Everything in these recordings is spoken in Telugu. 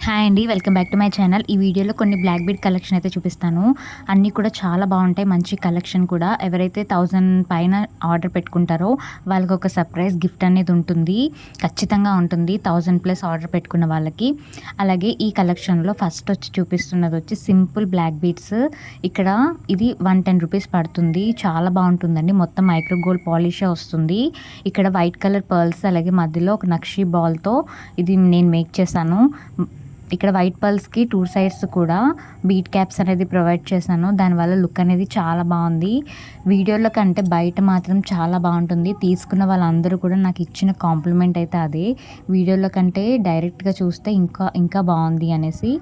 హాయ్ అండి. Welcome back to my channel. ఈ వీడియోలో కొన్ని బ్లాక్ బీడ్ కలెక్షన్ అయితే చూపిస్తాను. అన్నీ కూడా చాలా బాగుంటాయి. మంచి కలెక్షన్ కూడా. ఎవరైతే 1000 పైన ఆర్డర్ పెట్టుకుంటారో వాళ్ళకి ఒక సర్ప్రైజ్ గిఫ్ట్ అనేది ఉంటుంది. ఖచ్చితంగా ఉంటుంది 1000+ ఆర్డర్ పెట్టుకున్న వాళ్ళకి. అలాగే ఈ కలెక్షన్లో ఫస్ట్ వచ్చి చూపిస్తున్నది వచ్చి సింపుల్ బ్లాక్ బీడ్స్. ఇక్కడ ఇది 110 రూపీస్ పడుతుంది. చాలా బాగుంటుందండి. మొత్తం మైక్రో గోల్డ్ పాలిషే వస్తుంది. ఇక్కడ వైట్ కలర్ పర్ల్స్ అలాగే మధ్యలో ఒక నక్షి బాల్తో ఇది నేను మేక్ చేశాను. ఇక్కడ వైట్ పర్ల్స్కి 2 సైడ్స్ కూడా బీట్ క్యాప్స్ అనేది ప్రొవైడ్ చేశాను. దానివల్ల లుక్ అనేది చాలా బాగుంది. వీడియోలో కంటే బయట మాత్రం చాలా బాగుంటుంది. తీసుకున్న వాళ్ళందరూ కూడా నాకు ఇచ్చిన కాంప్లిమెంట్ అయితే అదే. వీడియోలో కంటే డైరెక్ట్గా చూస్తే ఇంకా బాగుంది అనేసి.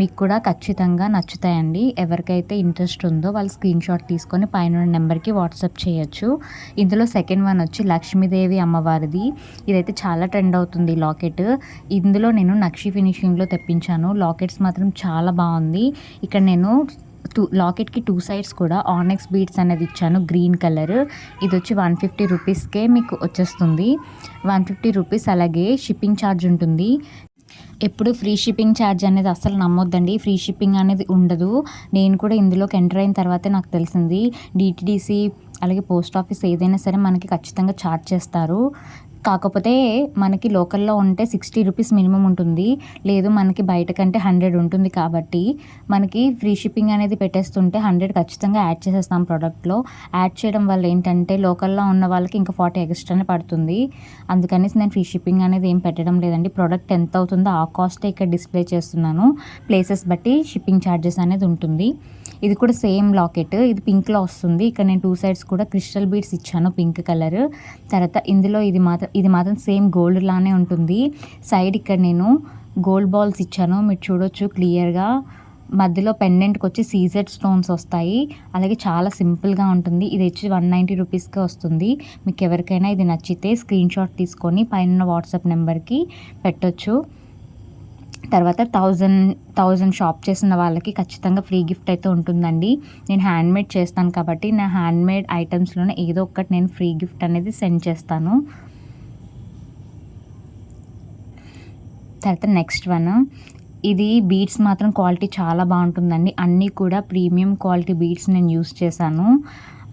మీకు కూడా ఖచ్చితంగా నచ్చుతాయండి. ఎవరికైతే ఇంట్రెస్ట్ ఉందో వాళ్ళు స్క్రీన్ షాట్ తీసుకొని పైన నెంబర్కి వాట్సాప్ చేయొచ్చు. ఇందులో సెకండ్ వన్ వచ్చి లక్ష్మీదేవి అమ్మవారిది. ఇదైతే చాలా ట్రెండ్ అవుతుంది లాకెట్. ఇందులో నేను నక్షి ఫినిషింగ్లో తెప్పించాను. లాకెట్స్ మాత్రం చాలా బాగుంది. ఇక్కడ నేను లాకెట్కి 2 సైడ్స్ కూడా ఆనెక్స్ బీడ్స్ అనేది ఇచ్చాను గ్రీన్ కలర్. ఇది వచ్చి 150 రూపీస్కే మీకు వచ్చేస్తుంది. 150 రూపీస్. అలాగే షిప్పింగ్ ఛార్జ్ ఉంటుంది. ఎప్పుడు ఫ్రీ షిప్పింగ్ ఛార్జ్ అనేది అస్సలు నమ్మొద్దండి. ఫ్రీ షిప్పింగ్ అనేది ఉండదు. నేను కూడా ఇందులోకి ఎంటర్ అయిన తర్వాతే నాకు తెలిసింది. డిటిడిసి అలాగే పోస్ట్ ఆఫీస్ ఏదైనా సరే మనకి ఖచ్చితంగా ఛార్జ్ చేస్తారు. కాకపోతే మనకి లోకల్లో ఉంటే 60 రూపీస్ మినిమం ఉంటుంది. లేదు మనకి బయట కంటే 100 ఉంటుంది కాబట్టి మనకి ఫ్రీ షిప్పింగ్ అనేది పెట్టేస్తుంటే 100 ఖచ్చితంగా యాడ్ చేసేస్తాం ప్రోడక్ట్లో. యాడ్ చేయడం వల్ల ఏంటంటే లోకల్లో ఉన్న వాళ్ళకి ఇంకా 40 ఎక్స్ట్రానే పడుతుంది. అందుకనేసి నేను ఫ్రీ షిప్పింగ్ అనేది ఏం పెట్టడం లేదండి. ప్రోడక్ట్ ఎంత అవుతుందో ఆ కాస్టే ఇక్కడ డిస్ప్లే చేస్తున్నాను. ప్లేసెస్ బట్టి షిప్పింగ్ ఛార్జెస్ అనేది ఉంటుంది. ఇది కూడా సేమ్ లాకెట్. ఇది పింక్లో వస్తుంది. ఇక్కడ నేను 2 సైడ్స్ కూడా క్రిస్టల్ బీడ్స్ ఇచ్చాను పింక్ కలర్. తర్వాత ఇందులో ఇది మాత్రం సేమ్ గోల్డ్ లానే ఉంటుంది. సైడ్ ఇక్కడ నేను గోల్డ్ బాల్స్ ఇచ్చాను. మీరు చూడొచ్చు క్లియర్గా. మధ్యలో పెండెంట్కి వచ్చి సీజెడ్ స్టోన్స్ వస్తాయి. అలాగే చాలా సింపుల్గా ఉంటుంది. ఇది వచ్చి 190 రూపీస్కే వస్తుంది. మీకు ఎవరికైనా ఇది నచ్చితే స్క్రీన్ షాట్ తీసుకొని పైన వాట్సాప్ నెంబర్కి పెట్టొచ్చు. తర్వాత 1000 షాప్ చేసిన వాళ్ళకి ఖచ్చితంగా ఫ్రీ గిఫ్ట్ అయితే ఉంటుందండి. నేను హ్యాండ్మేడ్ చేస్తాను కాబట్టి నా హ్యాండ్మేడ్ ఐటమ్స్లోనే ఏదో ఒకటి నేను ఫ్రీ గిఫ్ట్ అనేది సెండ్ చేస్తాను. తర్వాత నెక్స్ట్ వన్. ఇది బీడ్స్ మాత్రం క్వాలిటీ చాలా బాగుంటుందండి. అన్నీ కూడా ప్రీమియం క్వాలిటీ బీడ్స్ నేను యూస్ చేశాను.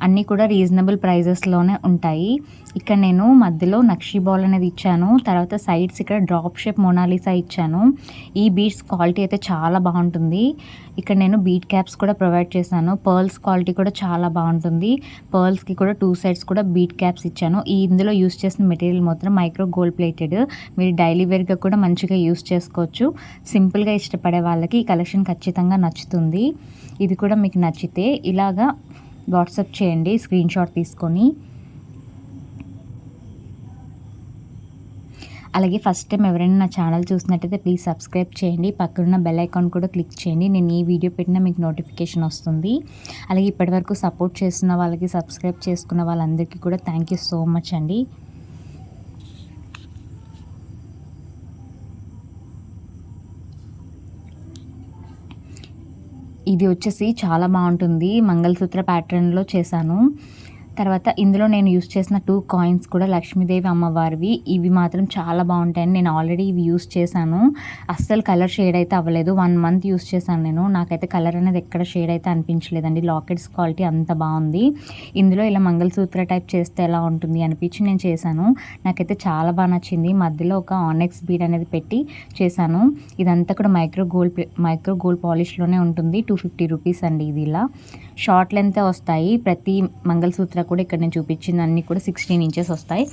అన్నీ కూడా రీజనబుల్ ప్రైజెస్లోనే ఉంటాయి. ఇక్కడ నేను మధ్యలో నక్షి బాల్ అనేది ఇచ్చాను. తర్వాత సైడ్స్ ఇక్కడ డ్రాప్ షేప్ మొనాలిసా ఇచ్చాను. ఈ బీడ్స్ క్వాలిటీ అయితే చాలా బాగుంటుంది. ఇక్కడ నేను బీడ్ క్యాప్స్ కూడా ప్రొవైడ్ చేశాను. పర్ల్స్ క్వాలిటీ కూడా చాలా బాగుంటుంది. పర్ల్స్కి కూడా 2 సైడ్స్ కూడా బీడ్ క్యాప్స్ ఇచ్చాను. ఇందులో యూస్ చేసిన మెటీరియల్ మాత్రం మైక్రో గోల్డ్ ప్లేటెడ్. మీరు డైలీ వేర్గా కూడా మంచిగా యూస్ చేసుకోవచ్చు. సింపుల్గా ఇష్టపడే వాళ్ళకి ఈ కలెక్షన్ ఖచ్చితంగా నచ్చుతుంది. ఇది కూడా మీకు నచ్చితే ఇలాగా వాట్సాప్ చేయండి స్క్రీన్ షాట్ తీసుకొని. అలాగే ఫస్ట్ టైం ఎవరైనా నా ఛానల్ చూసినట్టయితే ప్లీజ్ సబ్స్క్రైబ్ చేయండి. పక్కనున్న బెల్ ఐకాన్ కూడా క్లిక్ చేయండి. నేను ఈ వీడియో పెట్టినా మీకు నోటిఫికేషన్ వస్తుంది. అలాగే ఇప్పటివరకు సపోర్ట్ చేస్తున్న వాళ్ళకి, సబ్స్క్రైబ్ చేసుకున్న వాళ్ళందరికీ కూడా థ్యాంక్ యూ సో మచ్ అండి. ఇది వచ్చేసి చాలా బాగుంటుంది. మంగళసూత్ర ప్యాటర్న్లో చేశాను. తర్వాత ఇందులో నేను యూస్ చేసిన 2 కాయిన్స్ కూడా లక్ష్మీదేవి అమ్మవారివి. ఇవి మాత్రం చాలా బాగుంటాయని నేను ఆల్రెడీ ఇవి యూస్ చేశాను. అస్సలు కలర్ షేడ్ అయితే అవ్వలేదు. 1 మంత్ యూస్ చేశాను నేను. నాకైతే కలర్ అనేది ఎక్కడ షేడ్ అయితే అనిపించలేదండి. లాకెట్స్ క్వాలిటీ అంత బాగుంది. ఇందులో ఇలా మంగళసూత్ర టైప్ చేస్తే ఎలా ఉంటుంది అనిపించి నేను చేశాను. నాకైతే చాలా బాగా నచ్చింది. మధ్యలో ఒక ఆనెక్స్ బీడ్ అనేది పెట్టి చేశాను. ఇదంతా కూడా మైక్రో గోల్డ్ పాలిష్లోనే ఉంటుంది. 250 రూపీస్ అండి. ఇది ఇలా షార్ట్ లెంత్ వస్తాయి. ప్రతి మంగళసూత్ర కూడా ఇక్కడ నేను చూపించింది అన్నీ కూడా 16 ఇంచెస్ వస్తాయి.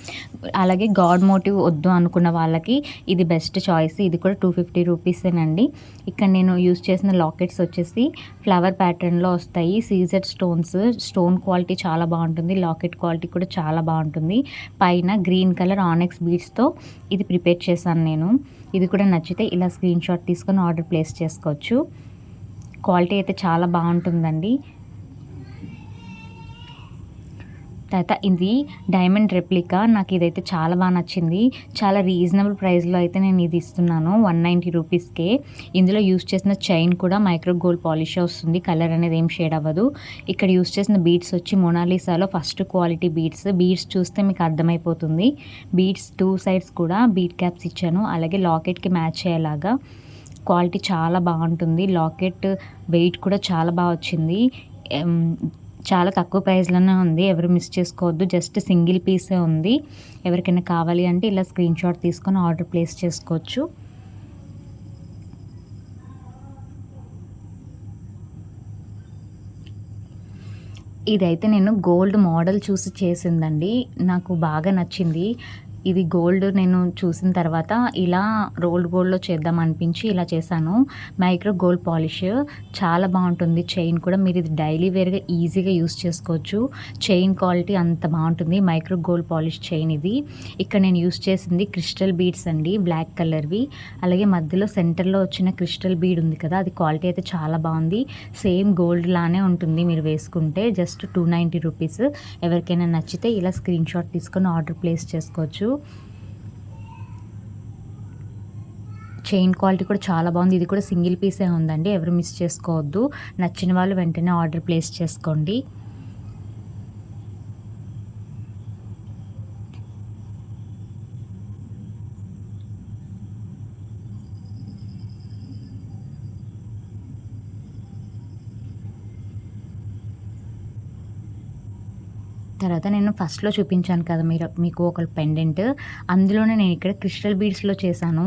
అలాగే గాడ్ మోటివ్ వద్దు అనుకున్న వాళ్ళకి ఇది బెస్ట్ చాయిస్. ఇది కూడా 250 రూపీసేనండి. ఇక్కడ నేను యూస్ చేసిన లాకెట్స్ వచ్చేసి ఫ్లవర్ ప్యాటర్న్లో వస్తాయి. సీజెడ్ స్టోన్ క్వాలిటీ చాలా బాగుంటుంది. లాకెట్ క్వాలిటీ కూడా చాలా బాగుంటుంది. పైన గ్రీన్ కలర్ ఆనెక్స్ బీడ్స్తో ఇది ప్రిపేర్ చేశాను నేను. ఇది కూడా నచ్చితే ఇలా స్క్రీన్ షాట్ తీసుకొని ఆర్డర్ ప్లేస్ చేసుకోవచ్చు. క్వాలిటీ అయితే చాలా బాగుంటుందండి. తర్వాత ఇది డైమండ్ రెప్లికా. నాకు ఇదైతే చాలా బాగా నచ్చింది. చాలా రీజనబుల్ ప్రైస్లో అయితే నేను ఇది ఇస్తున్నాను 190 రూపీస్కే. ఇందులో యూస్ చేసిన చైన్ కూడా మైక్రో గోల్డ్ పాలిష్ వస్తుంది. కలర్ అనేది ఏం షేడ్ అవ్వదు. ఇక్కడ యూస్ చేసిన బీడ్స్ వచ్చి మొనాలిసాలో ఫస్ట్ క్వాలిటీ బీడ్స్ చూస్తే మీకు అర్థమైపోతుంది. బీడ్స్ 2 సైడ్స్ కూడా బీడ్ క్యాప్స్ ఇచ్చాను. అలాగే లాకెట్కి మ్యాచ్ అయ్యేలాగా క్వాలిటీ చాలా బాగుంటుంది. లాకెట్ వెయిట్ కూడా చాలా బాగా వచ్చింది. చాలా తక్కువ ప్రైస్లోనే ఉంది. ఎవరు మిస్ చేసుకోవద్దు. జస్ట్ సింగిల్ పీసే ఉంది. ఎవరికైనా కావాలి అంటే ఇలా స్క్రీన్ షాట్ తీసుకొని ఆర్డర్ ప్లేస్ చేసుకోవచ్చు. ఇదైతే నేను గోల్డ్ మోడల్ చూసి చేసిందండి. నాకు బాగా నచ్చింది. ఇది గోల్డ్ నేను చూసిన తర్వాత ఇలా రోల్డ్ గోల్డ్‌లో చేద్దాం అనిపించి ఇలా చేశాను. మైక్రో గోల్డ్ పాలిష్ చాలా బాగుంటుంది. చైన్ కూడా మీరు ఇది డైలీ వేర్‌గా ఈజీగా యూజ్ చేసుకోవచ్చు. చైన్ క్వాలిటీ అంత బాగుంటుంది. మైక్రో గోల్డ్ పాలిష్ చైన్ ఇది. ఇక్కడ నేను యూజ్ చేసింది క్రిస్టల్ బీడ్స్ అండి, బ్లాక్ కలర్‌వి. అలాగే మధ్యలో సెంటర్‌లో వచ్చిన క్రిస్టల్ బీడ్ ఉంది కదా, అది క్వాలిటీ అయితే చాలా బాగుంది. సేమ్ గోల్డ్ లానే ఉంటుంది మీరు వేసుకుంటే. Just 290 rupees. ఎవరికైనా నచ్చితే ఇలా స్క్రీన్ షాట్ తీసుకొని ఆర్డర్ ప్లేస్ చేసుకోవచ్చు. చైన్ క్వాలిటీ కూడా చాలా బాగుంది. ఇది కూడా సింగిల్ పీసే ఉందండి. ఎవరు మిస్ చేసుకోవద్దు. నచ్చిన వాళ్ళు వెంటనే ఆర్డర్ ప్లేస్ చేసుకోండి. తర్వాత నేను ఫస్ట్‌లో చూపించాను కదా మీకు ఒక పెండెంట్. అందులోనే నేను ఇక్కడ క్రిస్టల్ బీడ్స్‌లో చేశాను.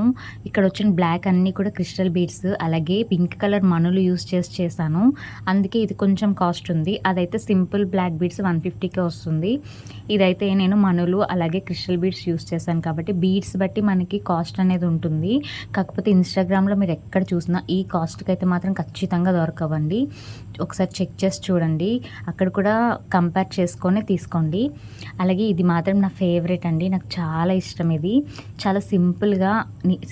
ఇక్కడ వచ్చిన బ్లాక్ అన్నీ కూడా క్రిస్టల్ బీడ్స్, అలాగే పింక్ కలర్ మణులు యూజ్ చేశాను. అందుకే ఇది కొంచెం కాస్ట్ ఉంది. అదైతే సింపుల్ బ్లాక్ బీడ్స్ 150కే వస్తుంది. ఇదైతే నేను మణులు అలాగే క్రిస్టల్ బీడ్స్ యూజ్ చేశాను కాబట్టి బీడ్స్ బట్టి మనకి కాస్ట్ అనేది ఉంటుంది. కాకపోతే ఇన్‌స్టాగ్రామ్‌లో మీరు ఎక్కడ చూసినా ఈ కాస్ట్‌కి అయితే మాత్రం ఖచ్చితంగా దొరకవండి. ఒకసారి చెక్ చేసి చూడండి. అక్కడ కూడా కంపేర్ చేసుకొని తీసుకోండి. అలాగే ఇది మాత్రం నా ఫేవరెట్ అండి. నాకు చాలా ఇష్టం ఇది. చాలా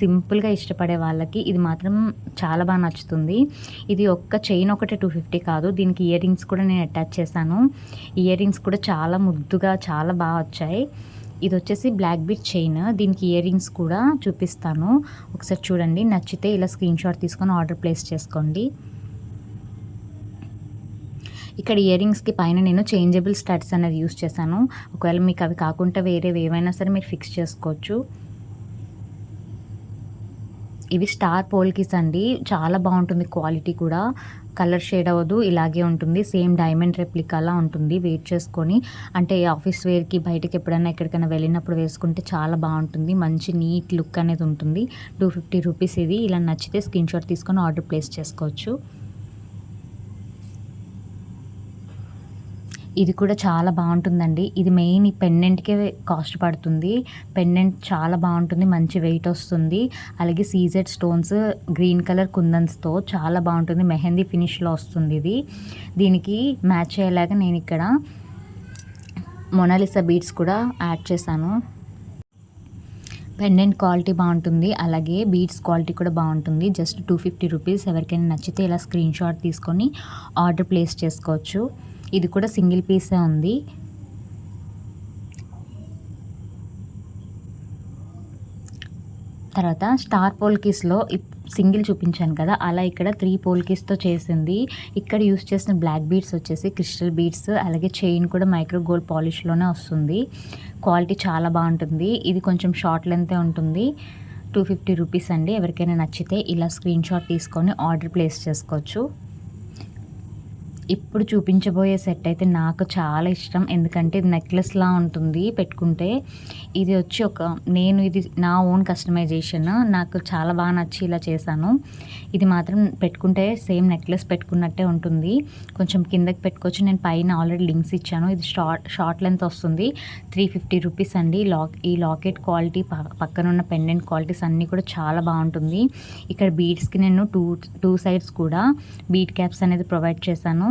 సింపుల్గా ఇష్టపడే వాళ్ళకి ఇది మాత్రం చాలా బాగా నచ్చుతుంది. ఇది ఒక్క చైన్ ఒకటే 250 కాదు. దీనికి ఇయర్ రింగ్స్ కూడా నేను అటాచ్ చేశాను. ఇయర్ రింగ్స్ కూడా చాలా ముద్దుగా చాలా బాగా వచ్చాయి. ఇది వచ్చేసి బ్లాక్ బీడ్ చైన్. దీనికి ఇయర్ రింగ్స్ కూడా చూపిస్తాను. ఒకసారి చూడండి. నచ్చితే ఇలా స్క్రీన్ షాట్ తీసుకొని ఆర్డర్ ప్లేస్ చేసుకోండి. ఇక్కడ ఇయర్ రింగ్స్‌కి పైన నేను చేంజబుల్ స్టడ్స్ అనేది యూజ్ చేశాను. ఒకవేళ మీకు అవి కాకుండా వేరేవి ఏవైనా సరే మీరు ఫిక్స్ చేసుకోవచ్చు. ఇవి స్టార్ పోల్కీస్ అండి. చాలా బాగుంటుంది క్వాలిటీ కూడా. కలర్ షేడ్ అవ్వదు, ఇలాగే ఉంటుంది. సేమ్ డైమండ్ రెప్లికాలా ఉంటుంది. వెయిట్ చేసుకొని అంటే ఆఫీస్ వేర్‌కి బయటకి ఎప్పుడైనా ఎక్కడికైనా వెళ్ళినప్పుడు వేసుకుంటే చాలా బాగుంటుంది. మంచి నీట్ లుక్ అనేది ఉంటుంది. 250 రూపీస్ ఇది. ఇలా నచ్చితే స్క్రీన్ షాట్ తీసుకొని ఆర్డర్ ప్లేస్ చేసుకోవచ్చు. ఇది కూడా చాలా బాగుంటుందండి. ఇది మెయిన్ ఈ పెండెంట్‌కే కాస్ట్ పడుతుంది. పెండెంట్ చాలా బాగుంటుంది. మంచి వెయిట్ వస్తుంది. అలాగే సీజెడ్ స్టోన్స్ గ్రీన్ కలర్ కుందన్స్‌తో చాలా బాగుంటుంది. మెహందీ ఫినిష్‌లో వస్తుంది ఇది. దీనికి మ్యాచ్ అయ్యేలాగా నేను ఇక్కడ మొనాలిసా బీడ్స్ కూడా యాడ్ చేశాను. పెండెంట్ క్వాలిటీ బాగుంటుంది. అలాగే బీడ్స్ క్వాలిటీ కూడా బాగుంటుంది. Just 250 rupees. ఎవరికైనా నచ్చితే ఇలా స్క్రీన్ షాట్ తీసుకొని ఆర్డర్ ప్లేస్ చేసుకోవచ్చు. ఇది కూడా సింగిల్ పీసే ఉంది. తర్వాత స్టార్ పోల్కీస్‌లో సింగిల్ చూపించాను కదా, అలా ఇక్కడ 3 పోల్కీస్‌తో చేసింది. ఇక్కడ యూస్ చేసిన బ్లాక్ బీడ్స్ వచ్చేసి క్రిస్టల్ బీడ్స్, అలాగే చైన్ కూడా మైక్రో గోల్డ్ పాలిష్‌లోనే వస్తుంది. క్వాలిటీ చాలా బాగుంటుంది. ఇది కొంచెం షార్ట్ లెంతే ఉంటుంది. 250 రూపీస్ అండి. ఎవరికైనా నచ్చితే ఇలా స్క్రీన్ షాట్ తీసుకొని ఆర్డర్ ప్లేస్ చేసుకోవచ్చు. ఇప్పుడు చూపించబోయే సెట్ అయితే నాకు చాలా ఇష్టం. ఎందుకంటే ఇది నెక్లెస్‌లా ఉంటుంది పెట్టుకుంటే. ఇది వచ్చి నేను ఇది నా ఓన్ కస్టమైజేషన్. నాకు చాలా బాగా నచ్చి ఇలా చేశాను. ఇది మాత్రం పెట్టుకుంటే సేమ్ నెక్లెస్ పెట్టుకున్నట్టే ఉంటుంది. కొంచెం కిందకి పెట్టుకోవచ్చు. నేను పైన ఆల్రెడీ లింక్స్ ఇచ్చాను. ఇది షార్ట్ లెంత్ వస్తుంది. 350 రూపీస్ అండి. ఈ లాకెట్ క్వాలిటీ పక్కన ఉన్న పెండెంట్ క్వాలిటీస్ అన్నీ కూడా చాలా బాగుంటుంది. ఇక్కడ బీడ్స్‌కి నేను టూ సైడ్స్ కూడా బీడ్ క్యాప్స్ అనేది ప్రొవైడ్ చేశాను.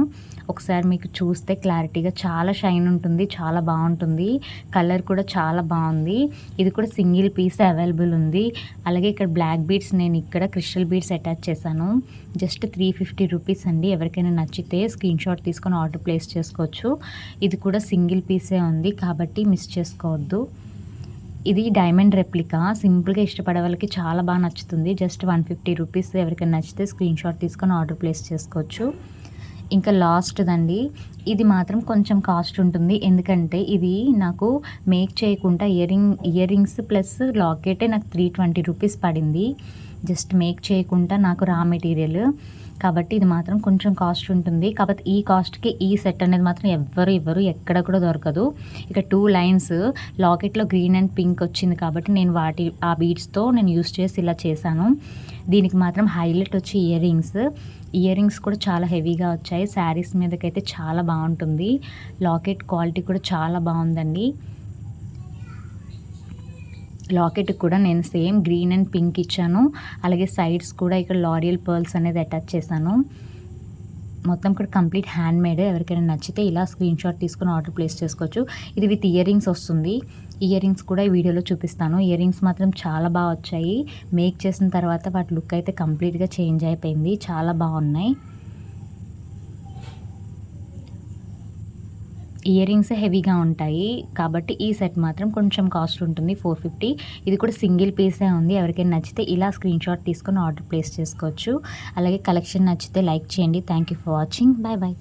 ఒకసారి మీకు చూస్తే క్లారిటీగా చాలా షైన్ ఉంటుంది. చాలా బాగుంటుంది. కలర్ కూడా చాలా బాగుంది. ఇది కూడా సింగిల్ పీస్ అవైలబుల్ ఉంది. అలాగే ఇక్కడ బ్లాక్ బీడ్స్ నేను ఇక్కడ క్రిస్టల్ బీడ్స్ అటాచ్ చేశాను. జస్ట్ 350 రూపీస్ అండి. ఎవరికైనా నచ్చితే స్క్రీన్ షాట్ తీసుకొని ఆర్డర్ ప్లేస్ చేసుకోవచ్చు. ఇది కూడా సింగిల్ పీసే ఉంది కాబట్టి మిస్ చేసుకోవద్దు. ఇది డైమండ్ రెప్లికా. సింపుల్గా ఇష్టపడే వాళ్ళకి చాలా బాగా నచ్చుతుంది. Just 150 rupees. ఎవరికైనా నచ్చితే స్క్రీన్ షాట్ తీసుకొని ఆర్డర్ ప్లేస్ చేసుకోవచ్చు. ఇంకా లాస్ట్‌దండి. ఇది మాత్రం కొంచెం కాస్ట్ ఉంటుంది. ఎందుకంటే ఇది నాకు మేక్ చేయకుండా ఇయర్ రింగ్స్ ప్లస్ లాకెటే నాకు 320 రూపీస్ పడింది. జస్ట్ మేక్ చేయకుండా నాకు రా మెటీరియల్ కాబట్టి ఇది మాత్రం కొంచెం కాస్ట్ ఉంటుంది. కాకపోతే ఈ కాస్ట్కి ఈ సెట్ అనేది మాత్రం ఎవ్వరు ఎక్కడ కూడా దొరకదు. ఇక 2 లైన్స్ లాకెట్లో గ్రీన్ అండ్ పింక్ వచ్చింది కాబట్టి నేను ఆ బీడ్స్తో నేను యూస్ చేసి ఇలా చేశాను. దీనికి మాత్రం హైలైట్ వచ్చి ఇయర్ రింగ్స్ కూడా చాలా హెవీగా వచ్చాయి. శారీస్ మీదకైతే చాలా బాగుంటుంది. లాకెట్ క్వాలిటీ కూడా చాలా బాగుందండి. లాకెట్ కూడా నేను సేమ్ గ్రీన్ అండ్ పింక్ ఇచ్చాను. అలాగే సైడ్స్ కూడా ఇక్కడ లారియల్ పర్ల్స్ అనేది అటాచ్ చేశాను. మొత్తం కూడా కంప్లీట్ హ్యాండ్ మేడ్. ఎవరికైనా నచ్చితే ఇలా స్క్రీన్ షాట్ తీసుకుని ఆర్డర్ ప్లేస్ చేసుకోవచ్చు. ఇది విత్ ఇయర్ రింగ్స్ వస్తుంది. ఇయర్ రింగ్స్ కూడా ఈ వీడియోలో చూపిస్తాను. ఇయర్ రింగ్స్ మాత్రం చాలా బాగా వచ్చాయి. మేక్ చేసిన తర్వాత వాటి లుక్ అయితే కంప్లీట్గా చేంజ్ అయిపోయింది. చాలా బాగున్నాయి. ఇయర్ రింగ్స్ హెవీగా ఉంటాయి కాబట్టి ఈ సెట్ మాత్రం కొంచెం కాస్ట్ ఉంటుంది 450. ఇది కూడా సింగిల్ పీసే ఉంది. ఎవరికైనా నచ్చితే ఇలా స్క్రీన్ షాట్ తీసుకొని ఆర్డర్ ప్లేస్ చేసుకోవచ్చు. అలాగే కలెక్షన్ నచ్చితే లైక్ చేయండి. Thank you for watching. Bye bye.